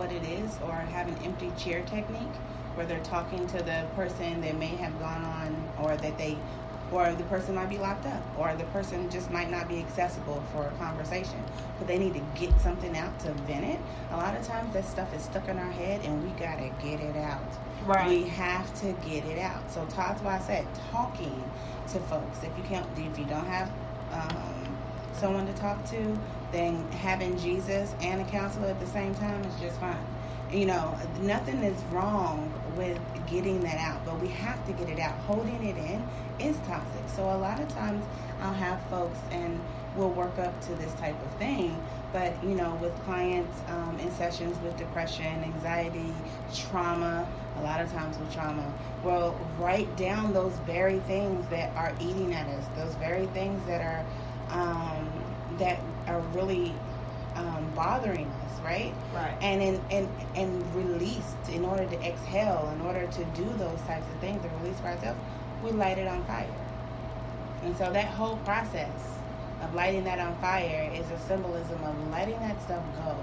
what it is, or have an empty chair technique where they're talking to the person that may have gone on, or the person might be locked up, or the person just might not be accessible for a conversation, but they need to get something out to vent it. A lot of times that stuff is stuck in our head and we gotta get it out. Right. We have to get it out. So that's why I said talking to folks. If you don't have someone to talk to, then having Jesus and a counselor at the same time is just fine. Nothing is wrong with getting that out, but we have to get it out. Holding it in is toxic. So a lot of times I'll have folks and we'll work up to this type of thing, but with clients in sessions with depression, anxiety, trauma, a lot of times with trauma, we'll write down those very things that are eating at us, those very things that are really bothering us, right? Right. And released, in order to exhale, in order to do those types of things, and release for ourselves, we light it on fire. And so that whole process of lighting that on fire is a symbolism of letting that stuff go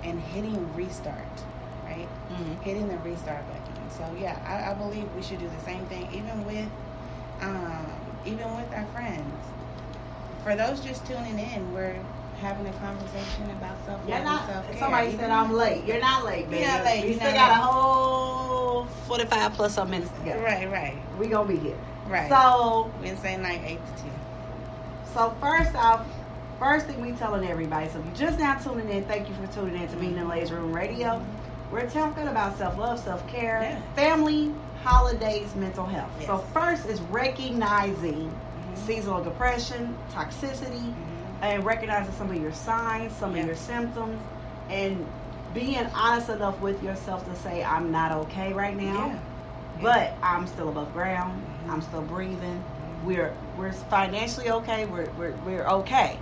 and hitting restart, right? Mm-hmm. Hitting the restart button. So yeah, I believe we should do the same thing, even with our friends. For those just tuning in, we're having a conversation about self-love and self-care. Somebody said I'm late. You're not late, baby. You're not late. We still got a whole 45 plus some minutes to go. Right. We gonna be here. Right. So Wednesday night, 8 to 10. So first thing we telling everybody, so if you're just now tuning in, thank you for tuning in to Meeting in Lay's Room Radio. We're talking about self-love, self-care, family, holidays, mental health. Yes. So first is recognizing seasonal depression, toxicity, and recognizing some of your signs, some of your symptoms, and being honest enough with yourself to say, I'm not okay right now, but I'm still above ground, I'm still breathing, we're financially okay, we're okay,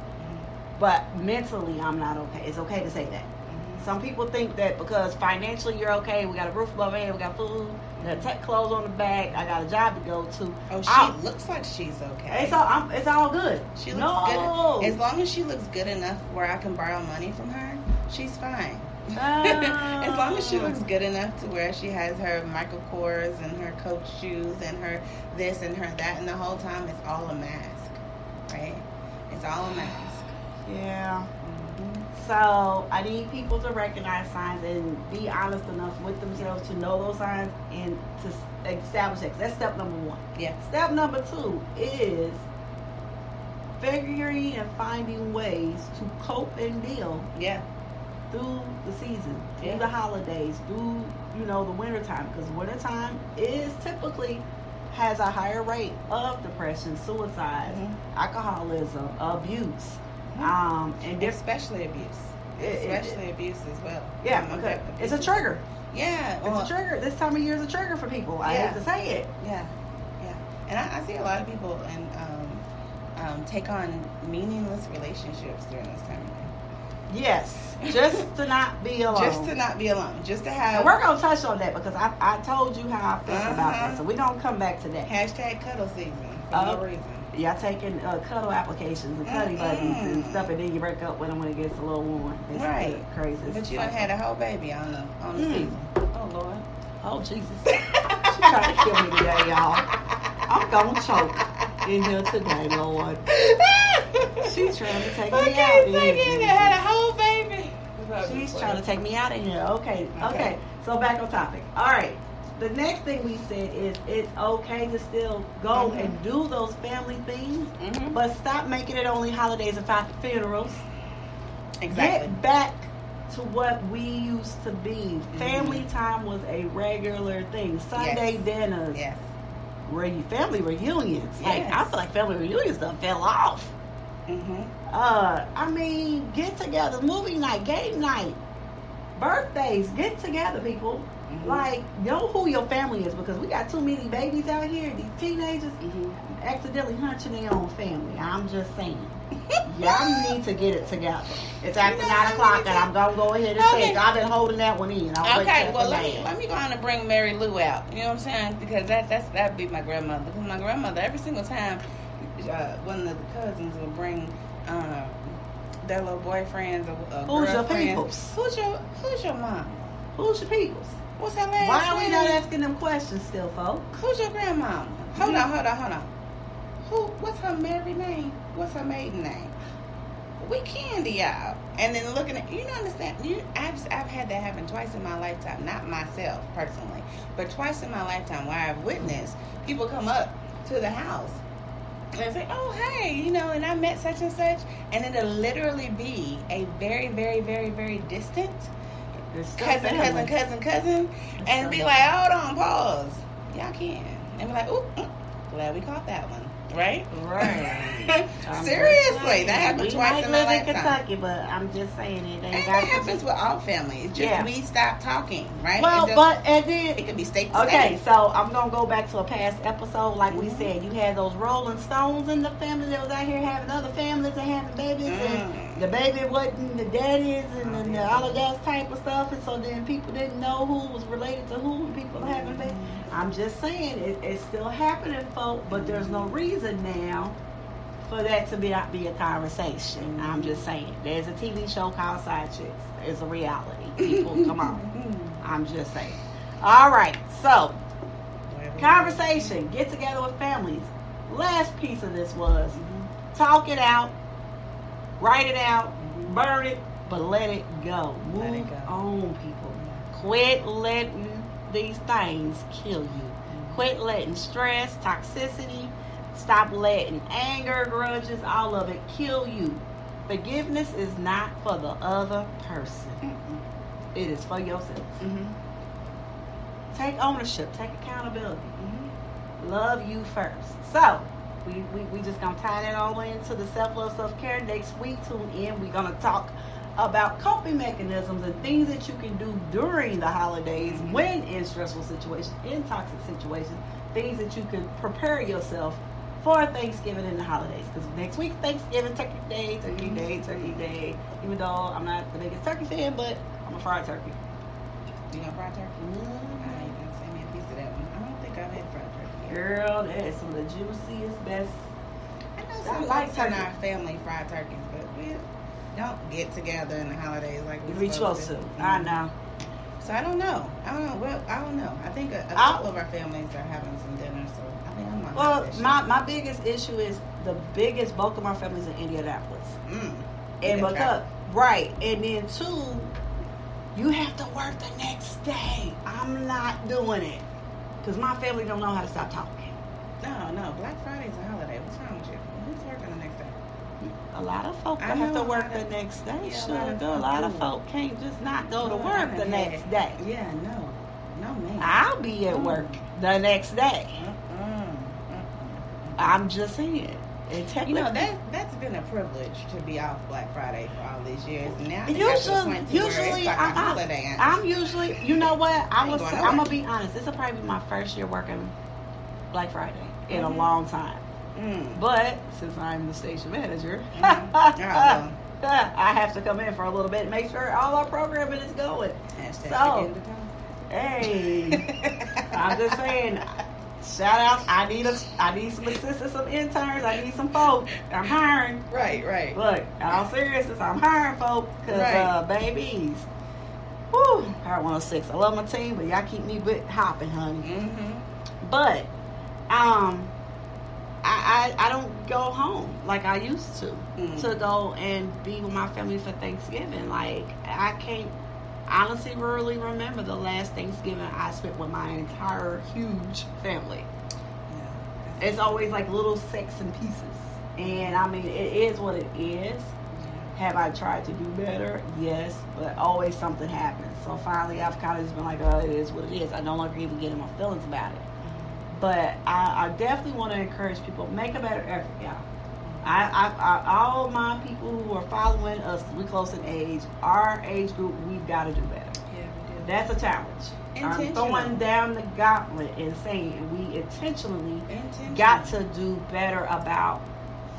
but mentally I'm not okay. It's okay to say that. Some people think that because financially you're okay, we got a roof above our head, we got food, we got tech clothes on the back, I got a job to go to. Oh, she looks like she's okay. It's all good. She looks good. As long as she looks good enough where I can borrow money from her, she's fine. As long as she looks good enough to where she has her Michael Kors and her Coach shoes and her this and her that, and the whole time it's all a mask, right? It's all a mask. Yeah. So I need people to recognize signs and be honest enough with themselves to know those signs and to establish that. That's step number 1. Yeah. Step number 2 is figuring and finding ways to cope and deal. Yeah. Through the season, through the holidays, through the wintertime, because wintertime is typically has a higher rate of depression, suicide, alcoholism, abuse. And especially abuse. Especially abuse as well. Yeah, okay. It's a trigger. Yeah. It's a trigger. This time of year is a trigger for people. I hate to say it. Yeah. And I see a lot of people take on meaningless relationships during this time of year. Yes. Just to not be alone. Just to have. And we're going to touch on that because I told you how I feel about that. So we're going to come back to that. #cuddle season for no reason. Y'all taking cuddle applications and cuddy buddies and stuff, and then you break up with them when it gets a little warm. It's crazy. But you done had a whole baby on the season. Oh, Lord. Oh, Jesus. She's trying to kill me today, y'all. I'm going to choke in here today, Lord. She's trying to take me out. Okay, had a whole baby. She's trying to take me out of here. Okay. So back on topic. All right. The next thing we said is it's okay to still go and do those family things, but stop making it only holidays and funerals. Exactly. Get back to what we used to be. Family time was a regular thing. Sunday dinners. Yes. Family reunions. Like, I feel like family reunions done fell off. I mean, get together, movie night, game night, birthdays, get together, people. Like, know who your family is, because we got too many babies out here, these teenagers accidentally hunching their own family. I'm just saying. Y'all need to get it together. It's after 9 o'clock and I'm going to go ahead and say I've been holding that one in. Let me go on and bring Mary Lou out. You know what I'm saying? Because that'd be my grandmother. Because my grandmother, every single time, one of the cousins would bring their little boyfriends or Who's your girlfriends. peoples? Who's your mom? Who's your peoples? What's her last Why are we not name? asking them questions still, folks? Who's your grandmama? Hold on. What's her married name? What's her maiden name? We candy y'all. And then looking at, you know, understand, I've had that happen twice in my lifetime. Not myself personally, but twice in my lifetime where I've witnessed people come up to the house and say, oh, hey, you know, and I met such and such. And it'll literally be a very, very, very, very distant cousin. And be like, hold on, pause. Y'all can. And be like, oop, glad we caught that one. Right? Seriously, that happened twice in my lifetime. In Kentucky, but I'm just saying it. And that happens with all families. Just we stop talking, right? Well, and then it could be state to okay, so I'm gonna go back to a past episode. Like we said, you had those Rolling Stones in the family that was out here having other families and having babies, and the baby wasn't the daddies, and all of that type of stuff. And so then people didn't know who was related to who, and people having babies. I'm just saying it's still happening, folks. But there's no reason now for that to be a conversation. I'm just saying. There's a TV show called Side Chicks. It's a reality. People, come on. I'm just saying. All right. So, conversation. Get together with families. Last piece of this was talk it out, write it out, burn it, but let it go. Move on, people. Quit letting these things kill you. Quit letting stress, toxicity, stop letting anger, grudges, all of it kill you. Forgiveness is not for the other person. It is for yourself. Take ownership. Take accountability. Love you first. So, we just going to tie that all into the self-love, self-care. Next week, tune in. We're going to talk about coping mechanisms and things that you can do during the holidays when in stressful situations, in toxic situations, things that you can prepare yourself for Thanksgiving and the holidays. Because next week's Thanksgiving, turkey day. Even though I'm not the biggest turkey fan, but I'm a fried turkey. You gonna fry turkey? You can send me a piece of that one. I don't think I've had fried turkey. Girl, that is some of the juiciest, best. I know some folks in our family fried turkeys, but we don't get together in the holidays like we supposed to. I know. So I don't know. Well, I don't know. I think a couple of our families are having some dinner, so I think I'm not. My biggest issue is the biggest bulk of our families in Indianapolis. And because and then two, you have to work the next day. I'm not doing it because my family don't know how to stop talking. No. Black Friday's a holiday. What's wrong with you? Who's working the next day? A lot of folk have to work the next day. A lot of folk can't just not go to work the next day. Yeah, no, man. I'll be at work the next day. I'm just saying. You know, that's been a privilege to be off Black Friday for all these years. Now usually I'm usually, you know what? I'm gonna be honest. This will probably be my first year working Black Friday in a long time. But since I'm the station manager, I have to come in for a little bit and make sure all our programming is going. Hey, I'm just saying. Shout out! I need some assistants, some interns. I need some folk. I'm hiring. Right. Look, in all seriousness, I'm hiring folk because babies. Woo! Part 106. I love my team, but y'all keep me hopping, honey. But I don't go home like I used to go and be with my family for Thanksgiving. Like I can't honestly really remember the last Thanksgiving I spent with my entire huge family. It's always like little sects and pieces, and I mean it is what it is. Have I tried to do better? Yes, but always something happens. So finally I've kind of just been like, oh, it is what it is. I no longer even get in my feelings about it. But I definitely want to encourage people, make a better effort, y'all. I all my people who are following us, we close in age, our age group, we've got to do better. Yeah, we do. That's a challenge. I'm throwing down the gauntlet and saying we intentionally got to do better about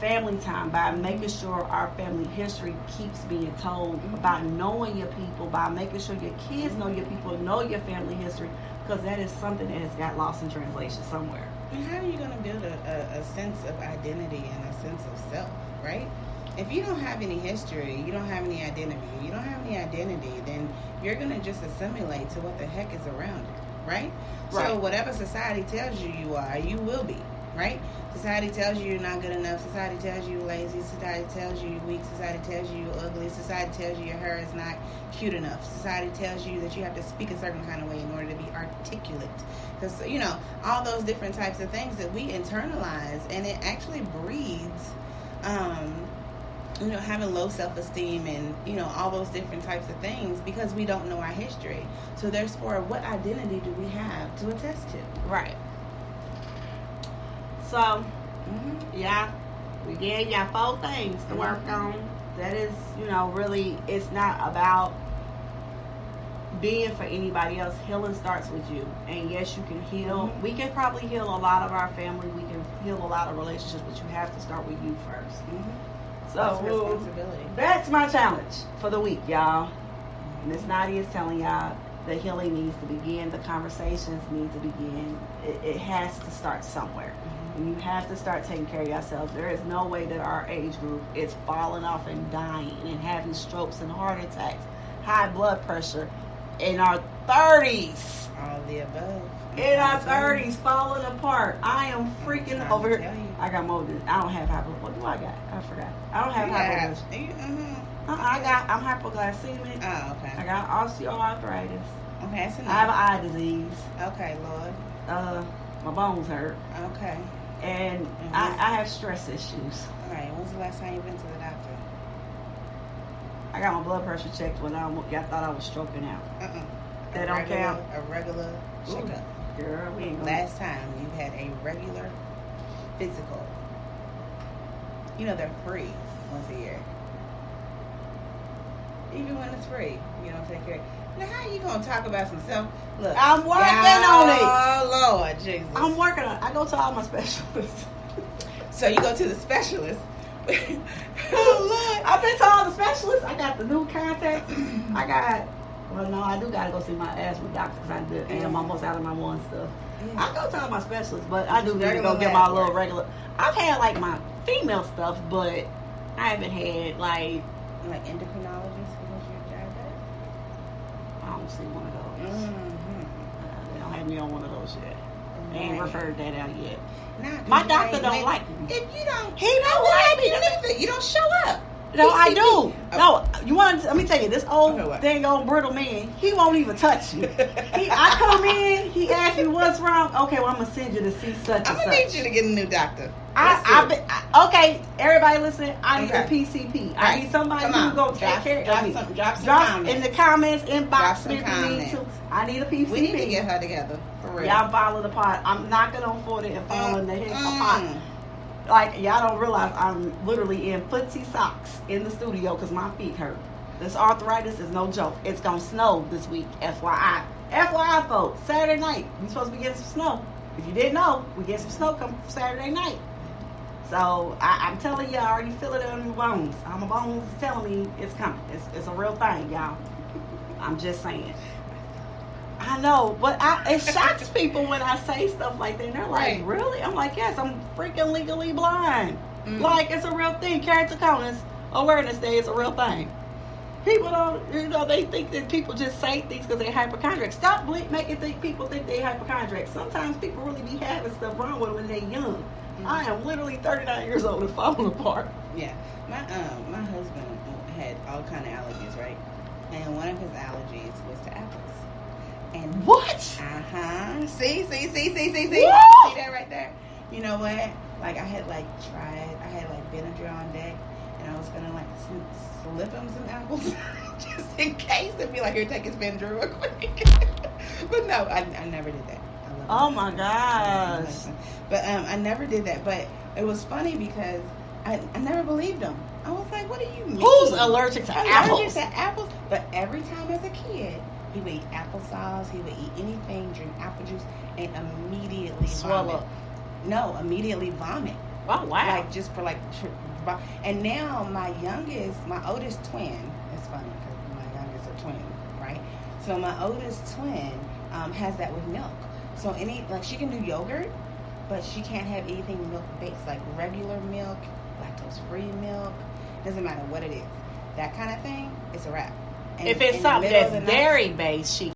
family time by making sure our family history keeps being told, about knowing your people, by making sure your kids know your people, know your family history, because that is something that has got lost in translation somewhere. And how are you going to build a sense of identity and a sense of self, right? if you don't have any history, you don't have any identity. You don't have any identity, then you're gonna just assimilate to what the heck is around you, right? Right. So whatever society tells you you are, you will be, right? Society tells you you're not good enough. Society tells you you're lazy. Society tells you you're weak. Society tells you you're ugly. Society tells you your hair is not cute enough. Society tells you that you have to speak a certain kind of way in order to be articulate. Because, all those different types of things that we internalize, and it actually breeds, having low self-esteem and, all those different types of things because we don't know our history. So therefore, what identity do we have to attest to? Right. So, yeah, we gave y'all 4 things to work on. That is, really, it's not about being for anybody else. Healing starts with you. And yes, you can heal. We can probably heal a lot of our family. We can heal a lot of relationships, but you have to start with you first. So, that's responsibility. That's my challenge for the week, y'all. Miss Nadia is telling y'all the healing needs to begin. The conversations need to begin. It has to start somewhere. And you have to start taking care of yourself. There is no way that our age group is falling off and dying and having strokes and heart attacks, high blood pressure in our 30s. All of the above. In our 30s, falling apart. I am freaking over here. I got more than, I don't have hypo. What do I got? I forgot. I don't have hypoglycemia. I'm hypoglycemic. Oh, okay. I got osteoarthritis. Okay, that's enough. I have an eye disease. Okay, Lord. My bones hurt. Okay. And I have stress issues. All right. When's the last time you've been to the doctor? I got my blood pressure checked when y'all thought I was stroking out. That don't count. A regular checkup. Girl, we ain't going. Last time you had a regular physical. They're free once a year. Even when it's free, you don't take care. Now, how you gonna talk about some self? Look, I'm working on it. Oh Lord, Jesus! I'm working on it. I go to all my specialists. So you go to the specialist. Oh Lord! I've been to all the specialists. I got the new contacts. I do gotta go see my asthma doctor because I am almost out of my one stuff. Yeah. I go to all my specialists, but I do need to go get my little regular. I've had like my female stuff, but I haven't had like endocrinologist because you're diabetic. I don't see one of those. They don't have me on one of those yet. They ain't referred that out yet. My doctor don't like me. If you don't, he don't like me. You don't show up. No, I do. No, you want? Let me tell you, this old dang old brittle man, he won't even touch you. I come in, he asks me what's wrong. Okay, well I'm gonna send you to see such and such. I'm gonna need you to get a new doctor. Okay, everybody listen. I need a PCP. I need somebody who's gonna take care of me. Drop in the comments, inbox me if you need to. I need a PCP. We need to get her together. For real. Y'all falling apart. I'm knocking on 40 and falling the head apart. Like, y'all don't realize I'm literally in footsie socks in the studio because my feet hurt. This arthritis is no joke. It's going to snow this week, FYI. FYI, folks, Saturday night, we supposed to be getting some snow. If you didn't know, we get some snow come Saturday night. So, I'm telling you, I already feel it on my bones. My bones is telling me it's coming. It's a real thing, y'all. I'm just saying. I know, but it shocks people when I say stuff like that. And they're like, really? I'm like, yes, I'm freaking legally blind. Like, it's a real thing. Keratoconus Awareness Day is a real thing. People don't, they think that people just say things because they're hypochondriacs. Stop making people think they're hypochondriacs. Sometimes people really be having stuff wrong with them when they're young. I am literally 39 years old and falling apart. Yeah. My husband had all kind of allergies, right? And one of his allergies was to apples. And what? See what? See that right there? You know what? Like I had Benadryl on deck, and I was gonna slip him some apples just in case. And be like, here, take his Benadryl real quick. But no, I never did that. Oh my gosh! But I never did that. But it was funny because I never believed him. I was like, what do you mean? Who's allergic to apples? Allergic to apples. But every time as a kid, he would eat applesauce, he would eat anything, drink apple juice, and immediately swallow. No, immediately vomit. Oh, wow. Like, just for and now my oldest twin, it's funny because my youngest are twins, right? So my oldest twin has that with milk. So she can do yogurt, but she can't have anything milk-based, like regular milk, lactose-free milk. Doesn't matter what it is. That kind of thing, it's a wrap. And if it's in the something middle of that's the night- dairy based, she